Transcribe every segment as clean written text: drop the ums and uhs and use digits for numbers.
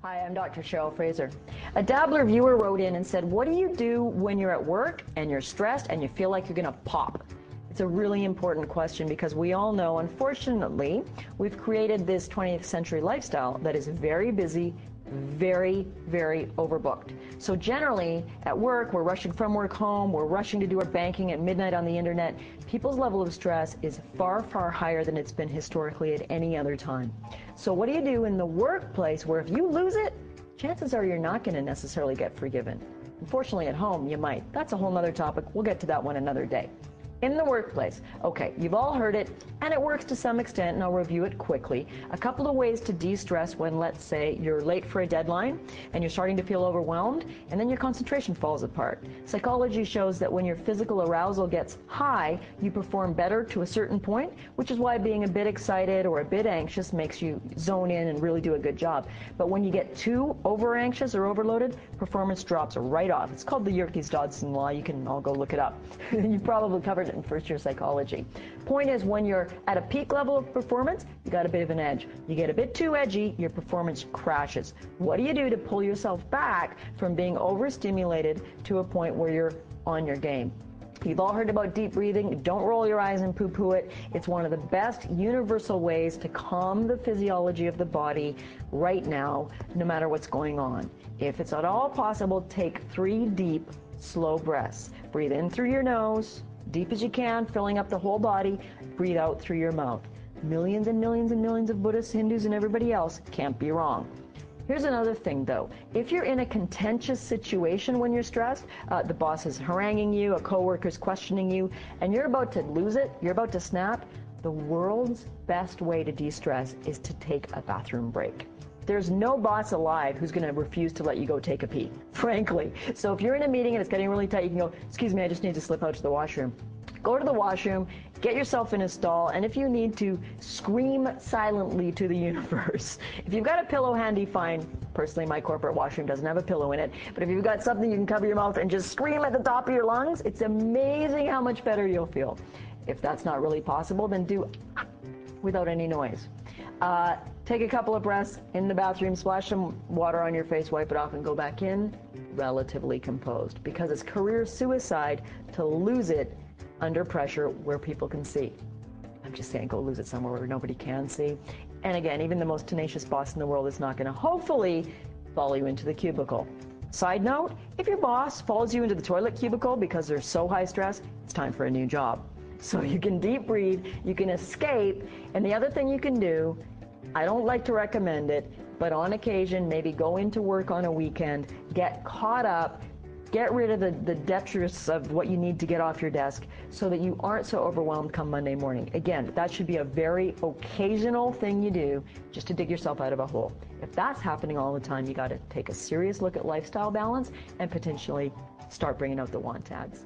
Hi, I'm Dr. Cheryl Fraser. A Dabbler viewer wrote in and said, what do you do when you're at work and you're stressed and you feel like you're going to pop? It's a really important question because we all know, unfortunately, we've created this 20th century lifestyle that is very busy, very, very overbooked. So generally, at work, we're rushing from work home, we're rushing to do our banking at midnight on the internet. People's level of stress is far, far higher than it's been historically at any other time. So what do you do in the workplace where if you lose it, chances are you're not going to necessarily get forgiven? Unfortunately, at home, you might. That's a whole other topic. We'll get to that one another day. In the workplace, okay, you've all heard it, and it works to some extent, and I'll review it quickly. A couple of ways to de-stress when, let's say, you're late for a deadline, and you're starting to feel overwhelmed, and then your concentration falls apart. Psychology shows that when your physical arousal gets high, you perform better to a certain point, which is why being a bit excited or a bit anxious makes you zone in and really do a good job. But when you get too over-anxious or overloaded, performance drops right off. It's called the Yerkes-Dodson law. You can all go look it up. You've probably covered it in first-year psychology. Point is, when you're at a peak level of performance, you got a bit of an edge. You get a bit too edgy, your performance crashes. What do you do to pull yourself back from being overstimulated to a point where you're on your game? You've all heard about deep breathing. Don't roll your eyes and poo-poo it. It's one of the best universal ways to calm the physiology of the body right now, no matter what's going on. If it's at all possible, take 3 deep, slow breaths. Breathe in through your nose, deep as you can, filling up the whole body. Breathe out through your mouth. Millions and millions and millions of Buddhists, Hindus, and everybody else can't be wrong. Here's another thing, though. If you're in a contentious situation when you're stressed, the boss is haranguing you, a coworker's questioning you, and you're about to lose it, you're about to snap, the world's best way to de-stress is to take a bathroom break. There's no boss alive who's going to refuse to let you go take a pee, frankly. So if you're in a meeting and it's getting really tight, you can go, excuse me, I just need to slip out to the washroom. Go to the washroom, get yourself in a stall, and if you need to, scream silently to the universe. If you've got a pillow handy, fine. Personally, my corporate washroom doesn't have a pillow in it. But if you've got something you can cover your mouth and just scream at the top of your lungs, it's amazing how much better you'll feel. If that's not really possible, then do without any noise. Take a couple of breaths in the bathroom, splash some water on your face, wipe it off, and go back in relatively composed. Because it's career suicide to lose it under pressure where people can see. I'm just saying, go lose it somewhere where nobody can see. And again, even the most tenacious boss in the world is not going to hopefully follow you into the cubicle. Side note, if your boss follows you into the toilet cubicle because they're so high stress, it's time for a new job. So you can deep breathe, you can escape, and the other thing you can do, I don't like to recommend it, but on occasion, maybe go into work on a weekend, get caught up, get rid of the detritus of what you need to get off your desk so that you aren't so overwhelmed come Monday morning. Again, that should be a very occasional thing you do just to dig yourself out of a hole. If that's happening all the time, you got to take a serious look at lifestyle balance and potentially start bringing out the want ads.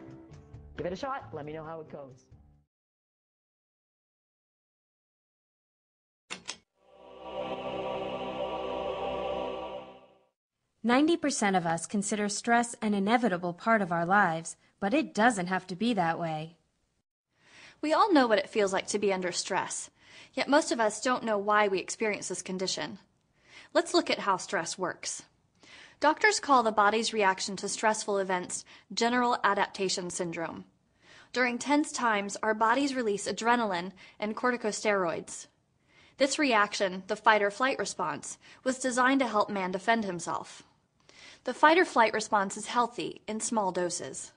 Give it a shot. Let me know how it goes. "90% of us consider stress an inevitable part of our lives, but it doesn't have to be that way." We all know what it feels like to be under stress, yet most of us don't know why we experience this condition. Let's look at how stress works. Doctors call the body's reaction to stressful events general adaptation syndrome. During tense times, our bodies release adrenaline and corticosteroids. This reaction, the fight-or-flight response, was designed to help man defend himself. The fight-or-flight response is healthy in small doses.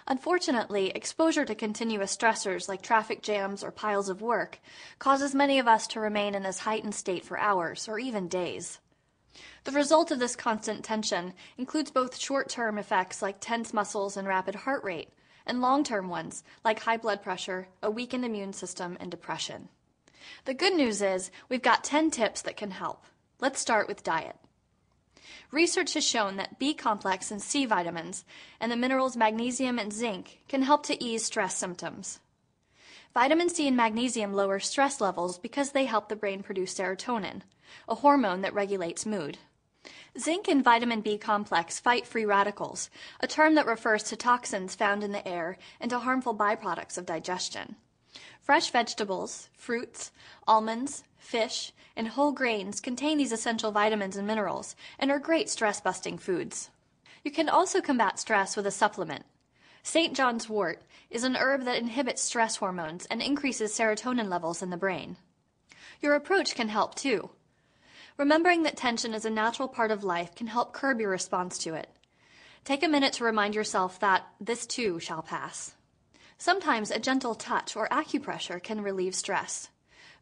Unfortunately, exposure to continuous stressors like traffic jams or piles of work causes many of us to remain in this heightened state for hours or even days. The result of this constant tension includes both short-term effects like tense muscles and rapid heart rate, and long-term ones like high blood pressure, a weakened immune system, and depression. The good news is we've got 10 tips that can help. Let's start with diet. Research has shown that B-complex and C vitamins and the minerals magnesium and zinc can help to ease stress symptoms. Vitamin C and magnesium lower stress levels because they help the brain produce serotonin, a hormone that regulates mood. Zinc and vitamin B-complex fight free radicals, a term that refers to toxins found in the air and to harmful byproducts of digestion. Fresh vegetables, fruits, almonds, fish, and whole grains contain these essential vitamins and minerals and are great stress-busting foods. You can also combat stress with a supplement. St. John's wort is an herb that inhibits stress hormones and increases serotonin levels in the brain. Your approach can help too. Remembering that tension is a natural part of life can help curb your response to it. Take a minute to remind yourself that this too shall pass. Sometimes a gentle touch or acupressure can relieve stress.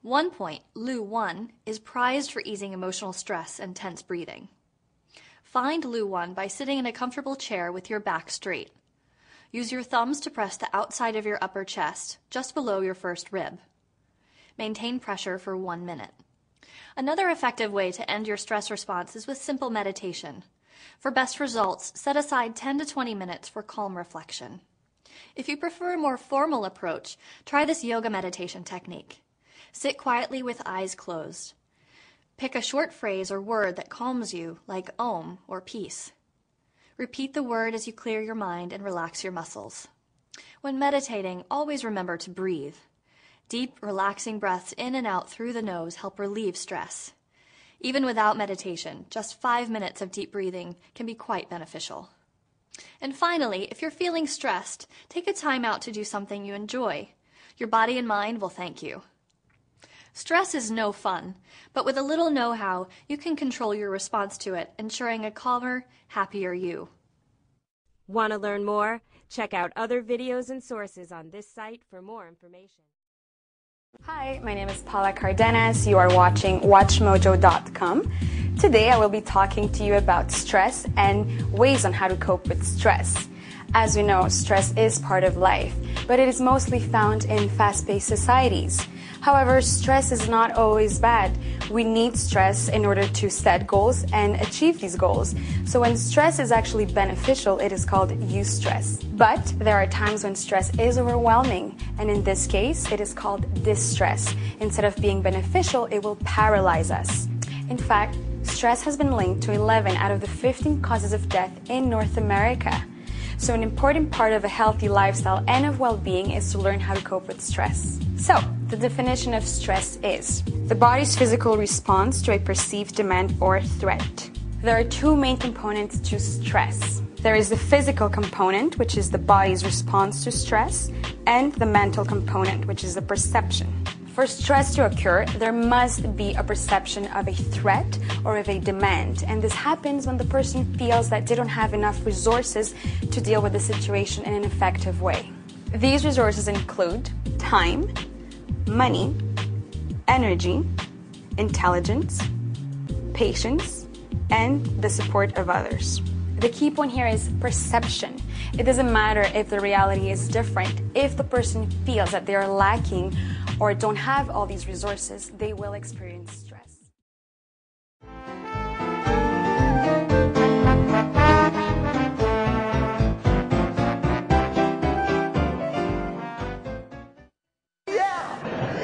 One Point, Lu 1, is prized for easing emotional stress and tense breathing. Find Lu 1 by sitting in a comfortable chair with your back straight. Use your thumbs to press the outside of your upper chest, just below your first rib. Maintain pressure for 1 minute. Another effective way to end your stress response is with simple meditation. For best results, set aside 10 to 20 minutes for calm reflection. If you prefer a more formal approach, try this yoga meditation technique. Sit quietly with eyes closed. Pick a short phrase or word that calms you, like Om or peace. Repeat the word as you clear your mind and relax your muscles. When meditating, always remember to breathe. Deep, relaxing breaths in and out through the nose help relieve stress. Even without meditation, just 5 minutes of deep breathing can be quite beneficial. And finally, if you're feeling stressed, take a time out to do something you enjoy. Your body and mind will thank you. Stress is no fun, but with a little know-how, you can control your response to it, ensuring a calmer, happier you. Want to learn more? Check out other videos and sources on this site for more information. Hi, my name is Paula Cardenas. You are watching WatchMojo.com. Today I will be talking to you about stress and ways on how to cope with stress. As we know, stress is part of life, but it is mostly found in fast-paced societies. However, stress is not always bad. We need stress in order to set goals and achieve these goals. So when stress is actually beneficial, it is called eustress. But there are times when stress is overwhelming, and in this case, it is called distress. Instead of being beneficial, it will paralyze us. In fact, stress has been linked to 11 out of the 15 causes of death in North America. So an important part of a healthy lifestyle and of well-being is to learn how to cope with stress. So, the definition of stress is the body's physical response to a perceived demand or threat. There are two main components to stress. There is the physical component, which is the body's response to stress, and the mental component, which is the perception. For stress to occur, there must be a perception of a threat or of a demand, and this happens when the person feels that they don't have enough resources to deal with the situation in an effective way. These resources include time, money, energy, intelligence, patience, and the support of others. The key point here is perception. It doesn't matter if the reality is different. If the person feels that they are lacking or don't have all these resources, they will experience stress.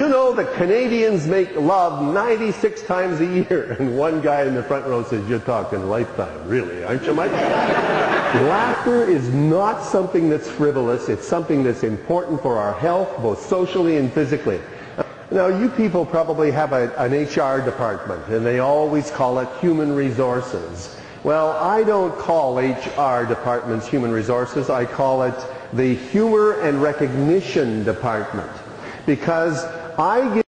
You know, the Canadians make love 96 times a year. And one guy in the front row says, "You're talking lifetime, really, aren't you, Mike?" Laughter is not something that's frivolous. It's something that's important for our health, both socially and physically. Now, you people probably have an HR department, and they always call it human resources. Well, I don't call HR departments human resources. I call it the humor and recognition department, because I give